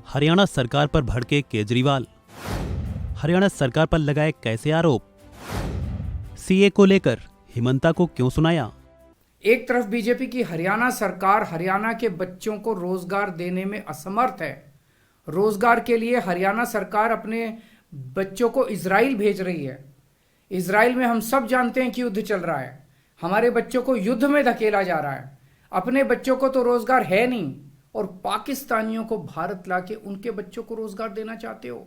हरियाणा सरकार पर भड़के केजरीवाल। हरियाणा सरकार पर लगाए कैसे आरोप। सीए को लेकर हिमंता को क्यों सुनाया। एक तरफ बीजेपी की हरियाणा सरकार हरियाणा के बच्चों को रोजगार देने में असमर्थ है। रोजगार के लिए हरियाणा सरकार अपने बच्चों को इजराइल भेज रही है। इजराइल में हम सब जानते हैं कि युद्ध चल रहा है। हमारे बच्चों को युद्ध में धकेला जा रहा है। अपने बच्चों को तो रोजगार है नहीं और पाकिस्तानियों को भारत लाके उनके बच्चों को रोजगार देना चाहते हो।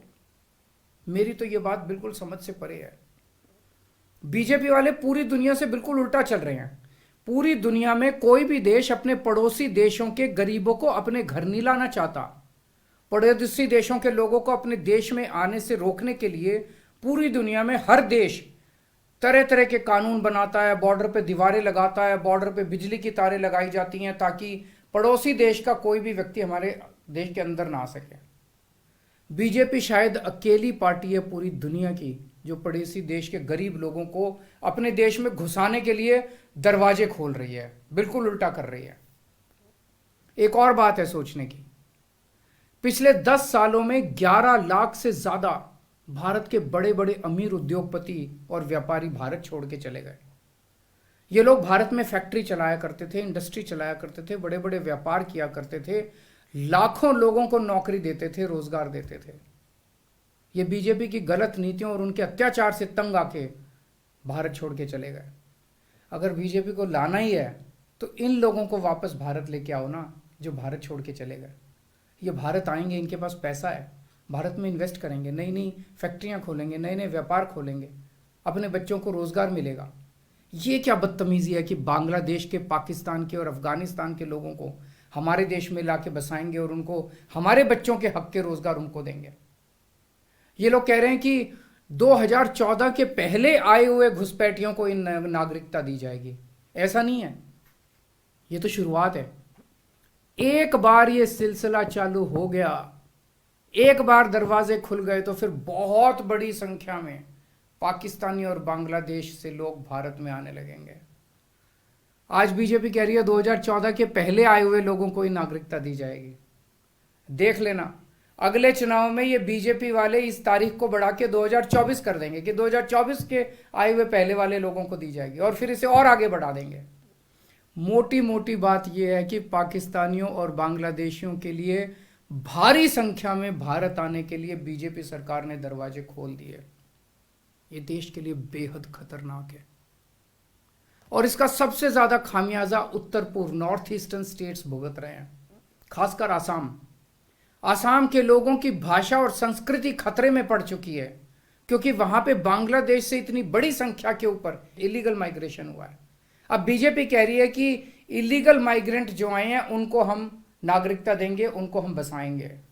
मेरी तो यह बात बिल्कुल समझ से परे है। बीजेपी वाले पूरी दुनिया से बिल्कुल उल्टा चल रहे हैं। पूरी दुनिया में कोई भी देश अपने पड़ोसी देशों के गरीबों को अपने घर नहीं लाना चाहता। पड़ोसी देशों के लोगों को अपने देश में आने से रोकने के लिए पूरी दुनिया में हर देश तरह तरह के कानून बनाता है, बॉर्डर पे दीवारें लगाता है, बॉर्डर पे बिजली की तारें लगाई जाती हैं ताकि पड़ोसी देश का कोई भी व्यक्ति हमारे देश के अंदर ना आ सके। बीजेपी शायद अकेली पार्टी है पूरी दुनिया की जो पड़ोसी देश के गरीब लोगों को अपने देश में घुसाने के लिए दरवाजे खोल रही है। बिल्कुल उल्टा कर रही है। एक और बात है सोचने की, पिछले 10 सालों में 11 लाख से ज्यादा भारत के बड़े बड़े अमीर उद्योगपति और व्यापारी भारत छोड़ के चले गए। ये लोग भारत में फैक्ट्री चलाया करते थे, इंडस्ट्री चलाया करते थे, बड़े बड़े व्यापार किया करते थे, लाखों लोगों को नौकरी देते थे, रोजगार देते थे। ये बीजेपी की गलत नीतियों और उनके अत्याचार से तंग आके भारत छोड़ के चले गए। अगर बीजेपी को लाना ही है तो इन लोगों को वापस भारत लेके आओ ना, जो भारत छोड़ के चले गए। ये भारत आएंगे, इनके पास पैसा है, भारत में इन्वेस्ट करेंगे, नई नई फैक्ट्रियां खोलेंगे, नए नए व्यापार खोलेंगे, अपने बच्चों को रोजगार मिलेगा। ये क्या बदतमीजी है कि बांग्लादेश के, पाकिस्तान के और अफगानिस्तान के लोगों को हमारे देश में लाके बसाएंगे और उनको हमारे बच्चों के हक के रोजगार उनको देंगे। ये लोग कह रहे हैं कि 2014 के पहले आए हुए घुसपैठियों को इन नागरिकता दी जाएगी। ऐसा नहीं है, ये तो शुरुआत है। एक बार ये सिलसिला चालू हो गया, एक बार दरवाजे खुल गए तो फिर बहुत बड़ी संख्या में पाकिस्तानी और बांग्लादेश से लोग भारत में आने लगेंगे। आज बीजेपी कह रही है 2014 के पहले आए हुए लोगों को ही नागरिकता दी जाएगी। देख लेना, अगले चुनाव में ये बीजेपी वाले इस तारीख को बढ़ा के 2024 कर देंगे कि 2024 के आए हुए पहले वाले लोगों को दी जाएगी और फिर इसे और आगे बढ़ा देंगे। मोटी मोटी बात यह है कि पाकिस्तानियों और बांग्लादेशियों के लिए भारी संख्या में भारत आने के लिए बीजेपी सरकार ने दरवाजे खोल दिए। ये देश के लिए बेहद खतरनाक है और इसका सबसे ज्यादा खामियाजा उत्तर पूर्व नॉर्थ ईस्टर्न स्टेट्स भुगत रहे हैं, खासकर आसाम। आसाम के लोगों की भाषा और संस्कृति खतरे में पड़ चुकी है क्योंकि वहां पे बांग्लादेश से इतनी बड़ी संख्या के ऊपर इलीगल माइग्रेशन हुआ है। अब बीजेपी कह रही है कि इलीगल माइग्रेंट जो आए हैं उनको हम नागरिकता देंगे, उनको हम बसाएंगे।